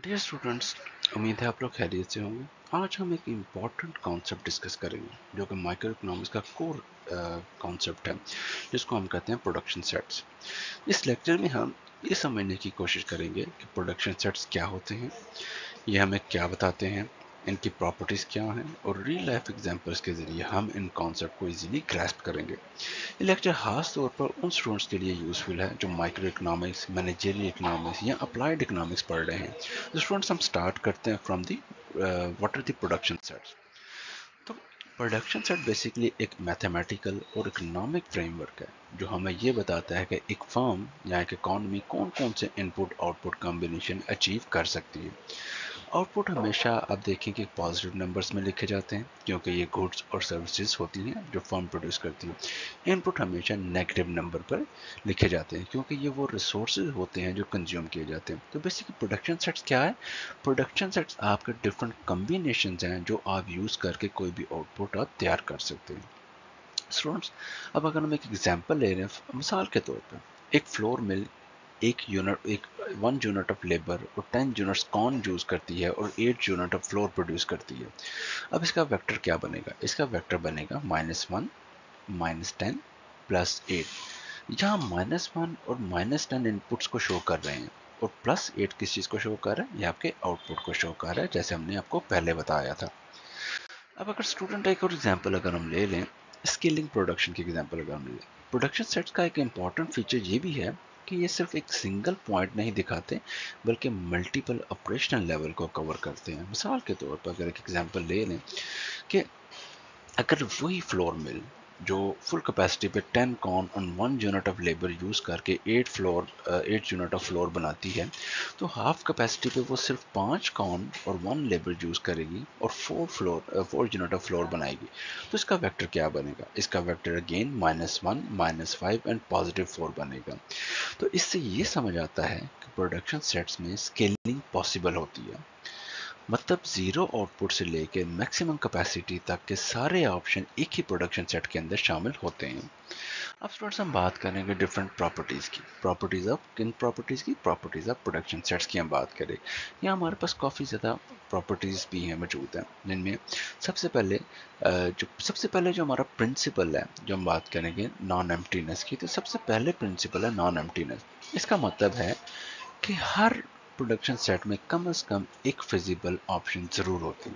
Dear students, उम्मीद है आप लोग खैरियत से होंगे। आज हम एक इम्पॉर्टेंट कॉन्सेप्ट डिस्कस करेंगे जो कि माइक्रो इकोनॉमिक्स का कोर कॉन्सेप्ट है, जिसको हम कहते हैं प्रोडक्शन सेट्स। इस लेक्चर में हम ये समझने की कोशिश करेंगे कि प्रोडक्शन सेट्स क्या होते हैं, ये हमें क्या बताते हैं, इनकी प्रॉपर्टीज़ क्या हैं, और रियल लाइफ एग्जांपल्स के ज़रिए हम इन कॉन्सेप्ट को इजीली ग्रैस्प करेंगे। ये लेक्चर खास तौर पर उन स्टूडेंट्स के लिए यूज़फुल है जो माइक्रो इकोनॉमिक्स, मैनेजरियल इकोनॉमिक्स या अप्लाइड इकोनॉमिक्स पढ़ रहे हैं। तो स्टूडेंट्स, हम स्टार्ट करते हैं from the what are the production sets. तो प्रोडक्शन सेट बेसिकली एक मैथमेटिकल और इकोनॉमिक फ्रेमवर्क है जो हमें ये बताता है कि एक फर्म या एक इकॉनमी कौन कौन से इनपुट आउटपुट कॉम्बिनेशन अचीव कर सकती है। आउटपुट हमेशा आप देखें कि पॉजिटिव नंबर्स में लिखे जाते हैं क्योंकि ये गुड्स और सर्विसेज होती हैं जो फर्म प्रोड्यूस करती है। इनपुट हमेशा नेगेटिव नंबर पर लिखे जाते हैं क्योंकि ये वो रिसोर्सेज होते हैं जो कंज्यूम किए जाते हैं। तो बेसिकली प्रोडक्शन सेट्स क्या है? प्रोडक्शन सेट्स आपके डिफरेंट कम्बिनेशन हैं जो आप यूज़ करके कोई भी आउटपुट आप तैयार कर सकते हैं। स्टूडेंट्स, अब अगर हम एक एग्जांपल ले रहे हैं मिसाल के तौर पर, एक फ्लोर मिल एक 1 यूनिट ऑफ लेबर और 10 यूनिट्स कॉर्न यूज करती है और 8 यूनिट ऑफ फ्लोर प्रोड्यूस करती है। अब इसका वेक्टर क्या बनेगा? इसका वेक्टर बनेगा -1 -10 +8। जहाँ -1 और -10 इनपुट्स को शो कर रहे हैं और +8 किस चीज़ को शो कर रहा है? ये आपके आउटपुट को शो कर रहा है, जैसे हमने आपको पहले बताया था। अब अगर स्टूडेंट एक और एग्जांपल अगर हम ले लें, स्केलिंग प्रोडक्शन की एग्जांपल अगर हम ले लें, प्रोडक्शन सेट्स का एक इम्पॉर्टेंट फीचर ये भी है कि ये सिर्फ एक सिंगल पॉइंट नहीं दिखाते बल्कि मल्टीपल ऑपरेशनल लेवल को कवर करते हैं। मिसाल के तौर पर अगर एक एग्जांपल ले लें कि अगर वही फ्लोर मिल जो फुल कैपेसिटी पे 10 कॉर्न और 1 यूनिट ऑफ लेबर यूज करके 8 यूनिट ऑफ फ्लोर बनाती है, तो हाफ कैपेसिटी पे वो सिर्फ 5 कॉर्न और 1 लेबर यूज करेगी और 4 यूनिट ऑफ फ्लोर बनाएगी। तो इसका वेक्टर क्या बनेगा? इसका वेक्टर अगेन -1 -5 एंड +4 बनेगा। तो इससे ये समझ आता है कि प्रोडक्शन सेट्स में स्केलिंग पॉसिबल होती है। मतलब जीरो आउटपुट से लेकर मैक्सिमम कैपेसिटी तक के सारे ऑप्शन एक ही प्रोडक्शन सेट के अंदर शामिल होते हैं। अब स्टूडेंट्स, हम बात करेंगे डिफरेंट प्रॉपर्टीज़ की। प्रॉपर्टीज़ ऑफ किन प्रॉपर्टीज़ की? प्रॉपर्टीज़ ऑफ प्रोडक्शन सेट्स की हम बात करें। यहाँ हमारे पास काफ़ी ज़्यादा प्रॉपर्टीज़ भी हैं मौजूद हैं, जिनमें सबसे पहले जो हमारा प्रिंसिपल है, जो हम बात करेंगे नॉन एम्प्टीनेस की, तो सबसे पहले प्रिंसिपल है नॉन एम्प्टीनेस। इसका मतलब है कि हर प्रोडक्शन सेट में कम से कम एक फिजिबल ऑप्शन ज़रूर होती है।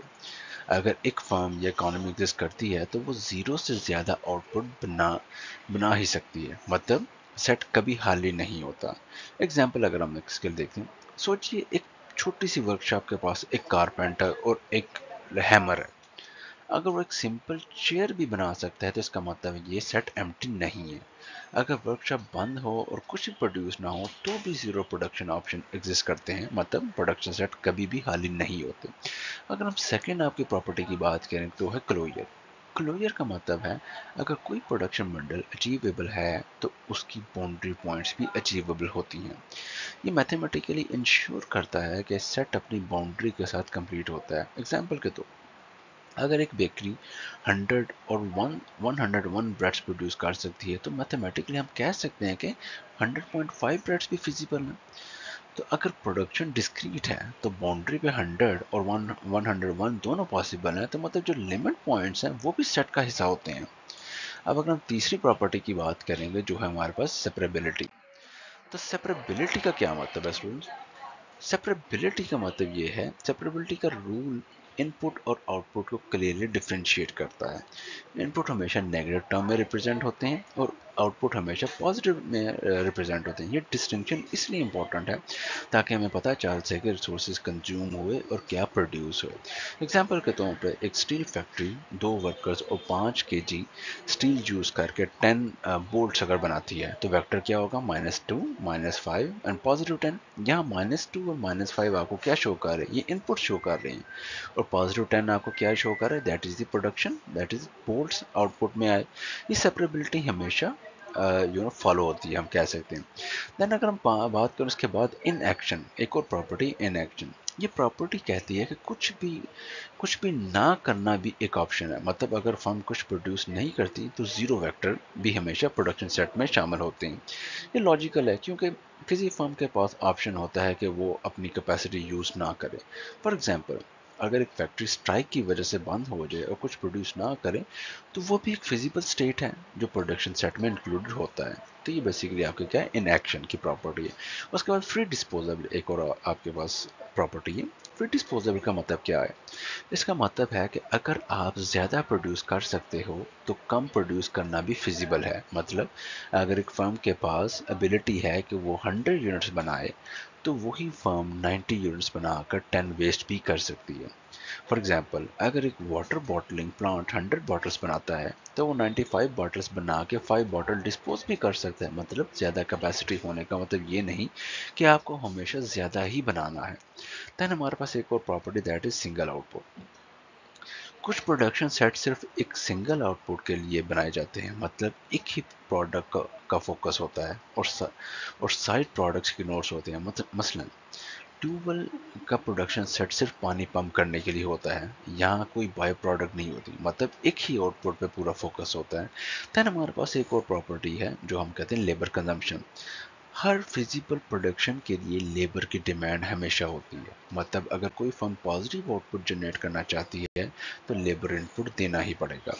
अगर एक फर्म या इकोनॉमी एग्जिस्ट करती है तो वो ज़ीरो से ज़्यादा आउटपुट बना ही सकती है, मतलब सेट कभी खाली नहीं होता। एग्जाम्पल अगर हम एक स्किल देखते हैं, सोचिए एक छोटी सी वर्कशॉप के पास एक कारपेंटर और एक हैमर है। अगर वो एक सिंपल चेयर भी बना सकता है तो इसका मतलब ये सेट एम्प्टी नहीं है। अगर वर्कशॉप बंद हो और कुछ भी प्रोड्यूस ना हो तो भी जीरो प्रोडक्शन ऑप्शन एग्जिस्ट करते हैं, मतलब प्रोडक्शन सेट कभी भी खाली नहीं होते। अगर हम सेकेंड आपकी प्रॉपर्टी की बात करें तो है क्लोजर। क्लोजर का मतलब है अगर कोई प्रोडक्शन बंडल अचीवेबल है तो उसकी बाउंड्री पॉइंट्स भी अचीवेबल होती हैं। ये मैथमेटिकली इंश्योर करता है कि सेट अपनी बाउंड्री के साथ कंप्लीट होता है। एग्जाम्पल के तो अगर एक बेकरी 100 और 101 ब्रेड्स प्रोड्यूस कर सकती है तो मैथमेटिकली हम कह सकते हैं कि 100.5 ब्रेड्स भी फिजिबल हैं। तो अगर प्रोडक्शन डिस्क्रीट है तो बाउंड्री पे 100 और 101 दोनों पॉसिबल हैं, तो मतलब जो लिमिट पॉइंट्स हैं वो भी सेट का हिस्सा होते हैं। अब अगर हम तीसरी प्रॉपर्टी की बात करेंगे जो है हमारे पास सेपरेबिलिटी। तो सेपरेबिलिटी का क्या मतलब है स्टूडेंट्स? सेपरेबिलिटी का मतलब ये है, सेपरेबिलिटी का रूल इनपुट और आउटपुट को क्लियरली डिफरेंशिएट करता है। इनपुट हमेशा नेगेटिव टर्म में रिप्रेजेंट होते हैं और आउटपुट हमेशा पॉजिटिव में रिप्रेजेंट होते हैं। ये डिस्टिंक्शन इसलिए इंपॉर्टेंट है ताकि हमें पता चल सके रिसोर्सेज कंज्यूम हुए और क्या प्रोड्यूस हुए। एग्जांपल के तौर पर एक स्टील फैक्ट्री 2 वर्कर्स और 5 kg स्टील यूज करके 10 बोल्ट्स अगर बनाती है तो वेक्टर क्या होगा? -2 -5 एंड +10। यहाँ -2 और -5 आपको क्या शो कर रहे हैं? ये इनपुट शो कर रहे हैं। और +10 आपको क्या शो कर रहा है? That is the production, that is bolts output में आए। ये सेपरेबिलिटी हमेशा फॉलो होती है, हम कह सकते हैं। देन अगर हम बात करें उसके बाद इन एक्शन, एक और प्रॉपर्टी इन एक्शन। ये प्रॉपर्टी कहती है कि कुछ भी ना करना भी एक ऑप्शन है। मतलब अगर फर्म कुछ प्रोड्यूस नहीं करती तो जीरो वेक्टर भी हमेशा प्रोडक्शन सेट में शामिल होते हैं। ये लॉजिकल है क्योंकि किसी फर्म के पास ऑप्शन होता है कि वो अपनी कैपेसिटी यूज ना करे। फॉर एग्जांपल, अगर एक फैक्ट्री स्ट्राइक की वजह से बंद हो जाए और कुछ प्रोड्यूस ना करे तो वो भी एक फिजिबल स्टेट है जो प्रोडक्शन सेट में इंक्लूडेड होता है। तो ये बेसिकली आपके क्या है, इन एक्शन की प्रॉपर्टी है। उसके बाद फ्री डिस्पोजेबल एक और आपके पास प्रॉपर्टी है। फ्री डिस्पोजेबल का मतलब क्या है? इसका मतलब है कि अगर आप ज़्यादा प्रोड्यूस कर सकते हो तो कम प्रोड्यूस करना भी फिजिबल है। मतलब अगर एक फर्म के पास एबिलिटी है कि वो 100 यूनिट्स बनाए तो वही फर्म 90 यूनिट्स बनाकर 10 वेस्ट भी कर सकती है। फॉर एग्जाम्पल, अगर एक वाटर बॉटलिंग प्लांट 100 बॉटल्स बनाता है तो वो 95 बॉटल्स बना के 5 बॉटल डिस्पोज भी कर सकता है। मतलब ज़्यादा कैपेसिटी होने का मतलब ये नहीं कि आपको हमेशा ज़्यादा ही बनाना है। देन हमारे पास एक और property that is single output. कुछ प्रोडक्शन सेट सिर्फ एक सिंगल आउटपुट के लिए बनाए जाते हैं। मतलब एक ही प्रोडक्ट का फोकस होता है और साइड प्रोडक्ट्स की नोट्स होते हैं। मतलब मसलन ट्यूबवेल का प्रोडक्शन सेट सिर्फ पानी पंप करने के लिए होता है, यहाँ कोई बाय प्रोडक्ट नहीं होती। मतलब एक ही आउटपुट पे पूरा फोकस होता है। देन हमारे पास एक और प्रॉपर्टी है जो हम कहते हैं लेबर कंजम्पशन। हर फिजिबल प्रोडक्शन के लिए लेबर की डिमांड हमेशा होती है। मतलब अगर कोई फर्म पॉजिटिव आउटपुट जनरेट करना चाहती है तो लेबर इनपुट देना ही पड़ेगा।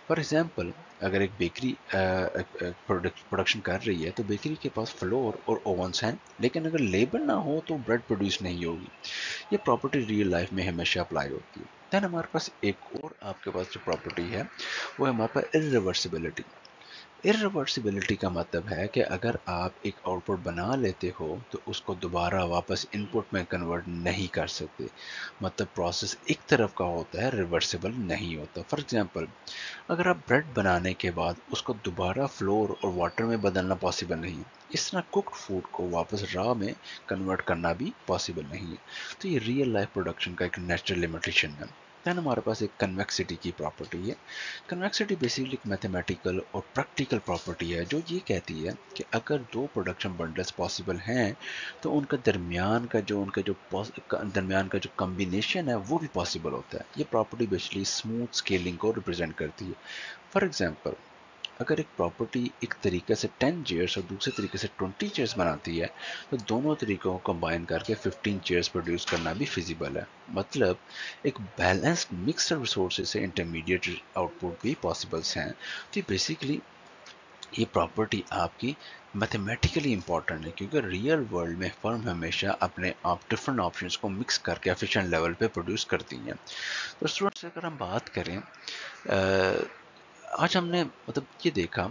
फॉर एग्जाम्पल, अगर एक बेकरी प्रोडक्शन कर रही है तो बेकरी के पास फ्लोर और ओवंस हैं, लेकिन अगर लेबर ना हो तो ब्रेड प्रोड्यूस नहीं होगी। ये प्रॉपर्टी रियल लाइफ में हमेशा अप्लाई होती है। देन हमारे पास एक और आपके पास जो प्रॉपर्टी है वो है हमारे पास इरिवर्सिबिलिटी। इरिवर्सिबिलिटी का मतलब है कि अगर आप एक आउटपुट बना लेते हो तो उसको दोबारा वापस इनपुट में कन्वर्ट नहीं कर सकते। मतलब प्रोसेस एक तरफ का होता है, रिवर्सिबल नहीं होता। फॉर एग्जांपल, अगर आप ब्रेड बनाने के बाद उसको दोबारा फ्लोर और वाटर में बदलना पॉसिबल नहीं है, इस तरह कुक्ड फूड को वापस रॉ में कन्वर्ट करना भी पॉसिबल नहीं है। तो ये रियल लाइफ प्रोडक्शन का एक नेचुरल लिमिटेशन है। दैन हमारे पास एक कन्वेक्सिटी की प्रॉपर्टी है। कन्वेक्सिटी बेसिकली एक मैथमेटिकल और प्रैक्टिकल प्रॉपर्टी है जो ये कहती है कि अगर दो प्रोडक्शन बंडल्स पॉसिबल हैं तो उनका दरमियान का जो कम्बिनेशन है वो भी पॉसिबल होता है। ये प्रॉपर्टी बेसिकली स्मूथ स्केलिंग को रिप्रेजेंट करती है। फॉर एग्जाम्पल, अगर एक प्रॉपर्टी एक तरीके से 10 चेयर्स और दूसरे तरीके से 20 चेयर्स बनाती है तो दोनों तरीकों को कंबाइन करके 15 चेयर्स प्रोड्यूस करना भी फिजिबल है। मतलब एक बैलेंस्ड मिक्सड रिसोर्सेज से इंटरमीडिएट आउटपुट भी पॉसिबल्स हैं। तो बेसिकली ये प्रॉपर्टी आपकी मैथमेटिकली इंपॉर्टेंट है क्योंकि रियल वर्ल्ड में फर्म हमेशा अपने आप डिफरेंट ऑप्शंस को मिक्स करके एफिशिएंट लेवल पे प्रोड्यूस करती हैं। तो स्टूडेंट्स, अगर हम बात करें, आज हमने मतलब ये देखा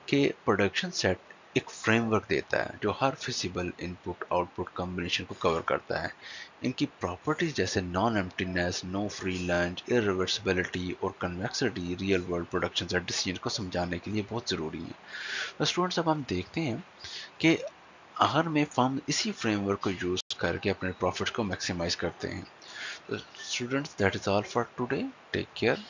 कि प्रोडक्शन सेट एक फ्रेमवर्क देता है जो हर फिजिबल इनपुट आउटपुट कॉम्बिनेशन को कवर करता है। इनकी प्रॉपर्टीज जैसे non emptiness, no free lunch, irreversibility और convexity real world production set decision को समझाने के लिए बहुत ज़रूरी है। तो स्टूडेंट्स, अब हम देखते हैं कि आखिर में फर्म इसी फ्रेमवर्क को यूज करके अपने प्रॉफिट को मैक्सिमाइज करते हैं। तो students, that is all for today. Take care.